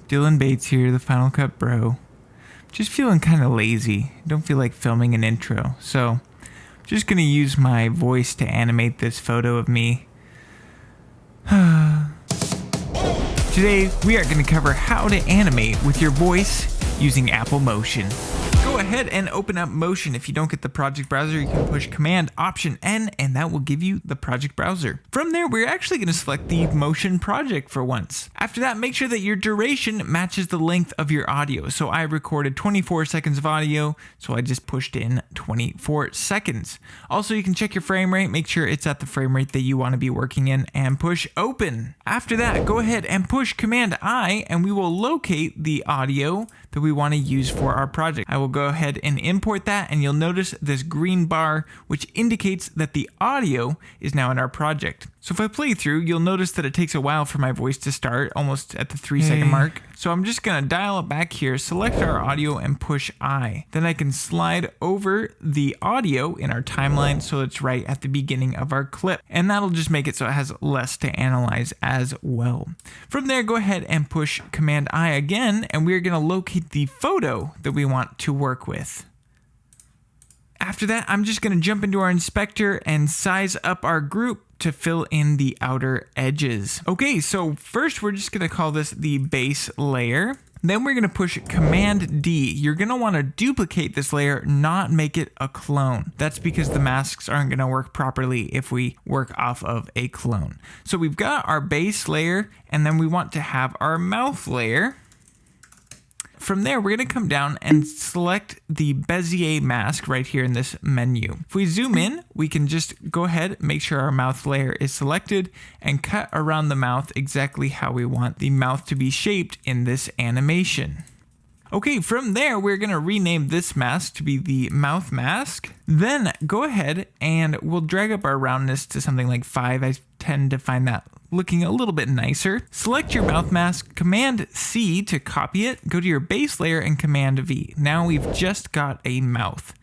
Dylan Bates here, the Final Cut Bro. Just feeling kind of lazy. Don't feel like filming an intro, so I'm just gonna use my voice to animate this photo of me. Today, we are gonna cover how to animate with your voice using Apple Motion. Go ahead and open up Motion. If you don't get the project browser, you can push Command Option N and that will give you the project browser. From there, we're actually going to select the Motion project for once. After that, make sure that your duration matches the length of your audio. So I recorded 24 seconds of audio, so I just pushed in 24 seconds. Also, you can check your frame rate, make sure it's at the frame rate that you want to be working in, and push Open. After that, go ahead and push Command I and we will locate the audio that we want to use for our project. I will go ahead and import that and you'll notice this green bar which indicates that the audio is now in our project. So if I play through, you'll notice that it takes a while for my voice to start, almost at the 3-second mark. So I'm just gonna dial it back here, select our audio and push I. Then I can slide over the audio in our timeline so it's right at the beginning of our clip. And that'll just make it so it has less to analyze as well. From there, go ahead and push Command I again, and we're gonna locate the photo that we want to work with. After that, I'm just gonna jump into our inspector and size up our group to fill in the outer edges. Okay, so first we're just gonna call this the base layer. Then we're gonna push Command D. You're gonna wanna duplicate this layer, not make it a clone. That's because the masks aren't gonna work properly if we work off of a clone. So we've got our base layer, and then we want to have our mouth layer. From there, we're going to come down and select the Bezier mask right here in this menu. If we zoom in, we can just go ahead, make sure our mouth layer is selected, and cut around the mouth exactly how we want the mouth to be shaped in this animation. Okay, from there, we're going to rename this mask to be the mouth mask. Then go ahead and we'll drag up our roundness to something like 5. I tend to find that looking a little bit nicer. Select your mouth mask, Command C to copy it, go to your base layer and Command V. Now we've just got a mouth.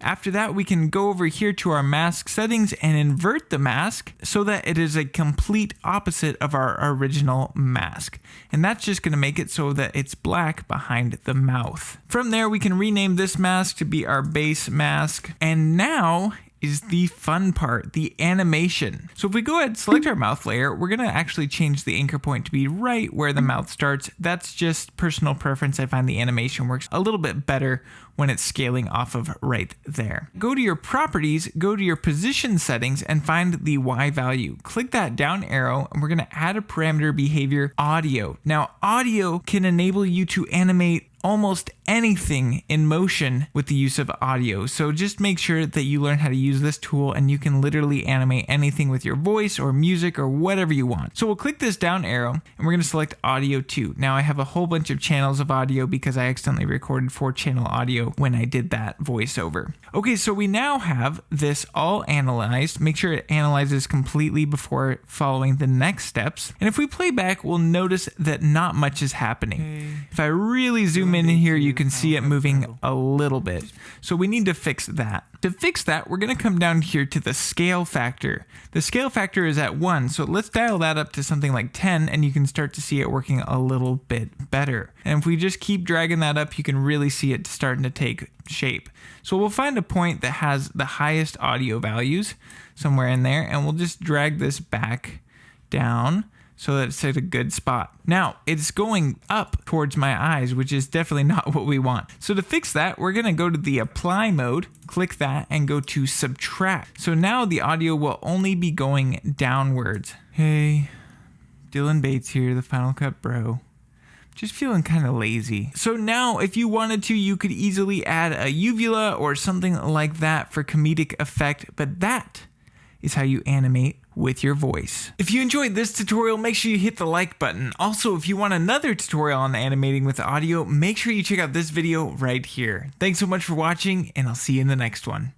After that, we can go over here to our mask settings and invert the mask so that it is a complete opposite of our original mask. And that's just going to make it so that it's black behind the mouth. From there, we can rename this mask to be our base mask. And now is the fun part, the animation. So if we go ahead and select our mouth layer, we're gonna actually change the anchor point to be right where the mouth starts. That's just personal preference. I find the animation works a little bit better when it's scaling off of right there. Go to your properties, go to your position settings and find the Y value. Click that down arrow and we're gonna add a parameter behavior audio. Now audio can enable you to animate almost anything in motion with the use of audio. So just make sure that you learn how to use this tool and you can literally animate anything with your voice or music or whatever you want. So we'll click this down arrow and we're gonna select audio 2. Now I have a whole bunch of channels of audio because I accidentally recorded 4-channel audio when I did that voiceover. Okay, so we now have this all analyzed. Make sure it analyzes completely before following the next steps. And if we play back, we'll notice that not much is happening. If I really zoom in here, you can see it moving a little bit. So we need to fix that. To fix that, we're gonna come down here to the scale factor. The scale factor is at 1, so let's dial that up to something like 10 and you can start to see it working a little bit better. And if we just keep dragging that up, you can really see it starting to take shape. So we'll find a point that has the highest audio values somewhere in there and we'll just drag this back down so that it's at a good spot. Now, it's going up towards my eyes, which is definitely not what we want. So to fix that, we're gonna go to the apply mode, click that, and go to subtract. So now the audio will only be going downwards. Hey, Dylan Bates here, the Final Cut Bro. Just feeling kind of lazy. So now, if you wanted to, you could easily add a uvula or something like that for comedic effect, but that is how you animate with your voice. If you enjoyed this tutorial, make sure you hit the like button. Also, if you want another tutorial on animating with audio, make sure you check out this video right here. Thanks so much for watching, and I'll see you in the next one.